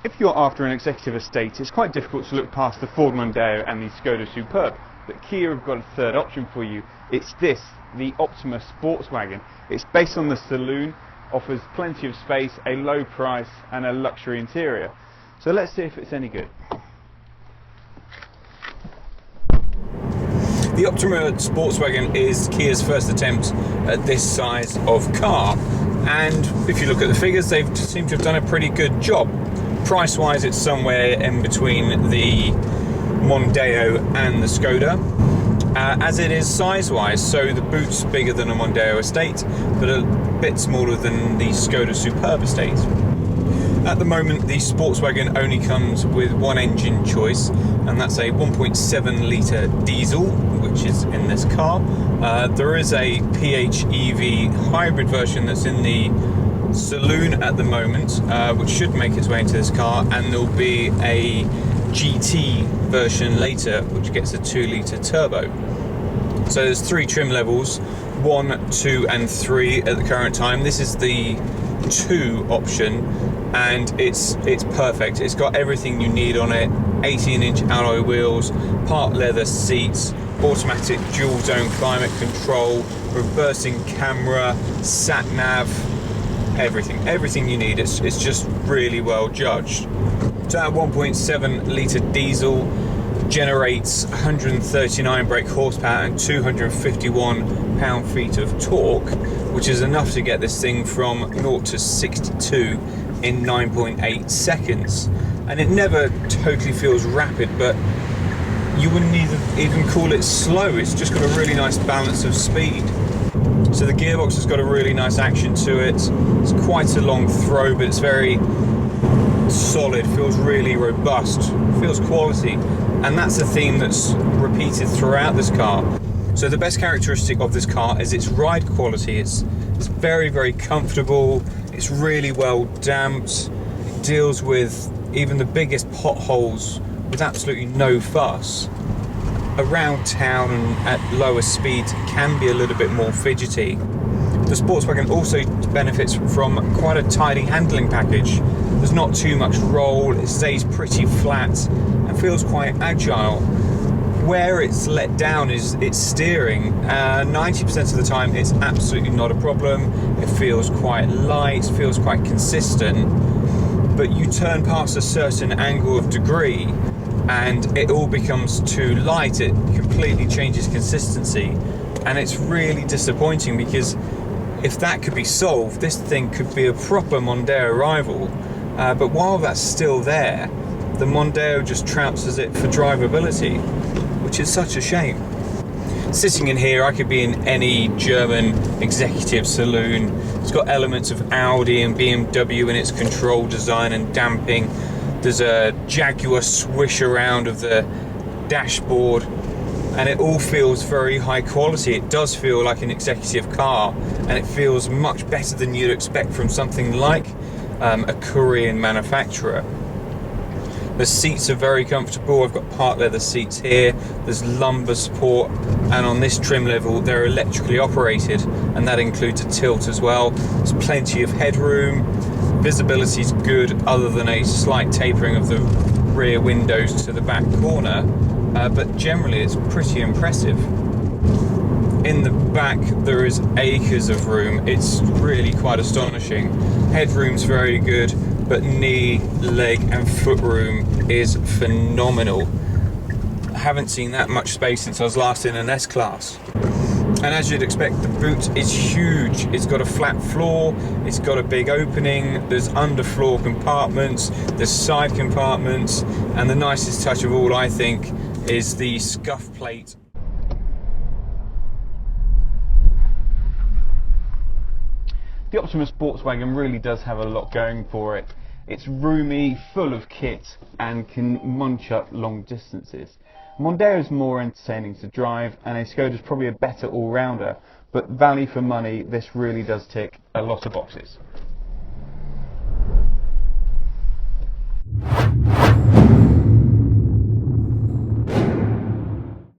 If you're after an executive estate, it's quite difficult to look past the Ford Mondeo and the Skoda Superb, but Kia have got a third option for you. It's this, the Optima Sportswagon. It's based on the saloon, offers plenty of space, a low price and a luxury interior. So let's see if it's any good. The Optima Sportswagon is Kia's first attempt at this size of car, and if you look at the figures, they seem to have done a pretty good job. Price wise, it's somewhere in between the Mondeo and the Skoda, as it is size wise. So the boot's bigger than a Mondeo estate, but a bit smaller than the Skoda Superb estate. At the moment, the Sportswagon only comes with one engine choice, and that's a 1.7 litre diesel, which is in this car. There is a PHEV hybrid version that's in the saloon at the moment, which should make its way into this car, and there'll be a GT version later, which gets a 2 litre turbo. So there's 3 trim levels, 1, 2 and 3 at the current time. This is the 2 option, and it's perfect. It's got everything you need on it: 18-inch alloy wheels, part leather seats, automatic dual zone climate control, reversing camera, sat nav, everything you need. It's just really well judged. So that 1.7 litre diesel generates 139 brake horsepower and 251 pound-feet of torque, which is enough to get this thing from 0 to 62 in 9.8 seconds. And it never totally feels rapid, but you wouldn't even call it slow. It's just got a really nice balance of speed. So the gearbox has got a really nice action to it. It's quite a long throw, but it's very solid, feels really robust, feels quality. And that's a theme that's repeated throughout this car. So the best characteristic of this car is its ride quality. It's very, very comfortable. It's really well damped. It deals with even the biggest potholes with absolutely no fuss. Around town and at lower speeds, it can be a little bit more fidgety. The Sportswagon also benefits from quite a tidy handling package. There's not too much roll, it stays pretty flat and feels quite agile. Where it's let down is its steering. 90% of the time it's absolutely not a problem. It feels quite light, feels quite consistent, but you turn past a certain angle of degree and it all becomes too light. It completely changes consistency, and it's really disappointing, because if that could be solved, this thing could be a proper Mondeo rival. But while that's still there, the Mondeo just trounces it for drivability, which is such a shame. Sitting in here, I could be in any German executive saloon. It's got elements of Audi and BMW in its control design and damping. There's a Jaguar swish around of the dashboard, and it all feels very high quality. It does feel like an executive car, and it feels much better than you'd expect from something like a Korean manufacturer. The seats are very comfortable. I've got part leather seats here. There's lumbar support, and on this trim level they're electrically operated, and that includes a tilt as well. There's plenty of headroom. Visibility's good, other than a slight tapering of the rear windows to the back corner, but generally it's pretty impressive. In the back there is acres of room. It's really quite astonishing. Headroom's very good, but knee, leg and foot room is phenomenal. I haven't seen that much space since I was last in an S-Class. And as you'd expect, the boot is huge. It's got a flat floor, it's got a big opening, there's underfloor compartments, there's side compartments, and the nicest touch of all, I think, is the scuff plate. The Optima Sportswagon really does have a lot going for it. It's roomy, full of kit, and can munch up long distances. Mondeo is more entertaining to drive, and a Skoda is probably a better all-rounder, but value for money, this really does tick a lot of boxes.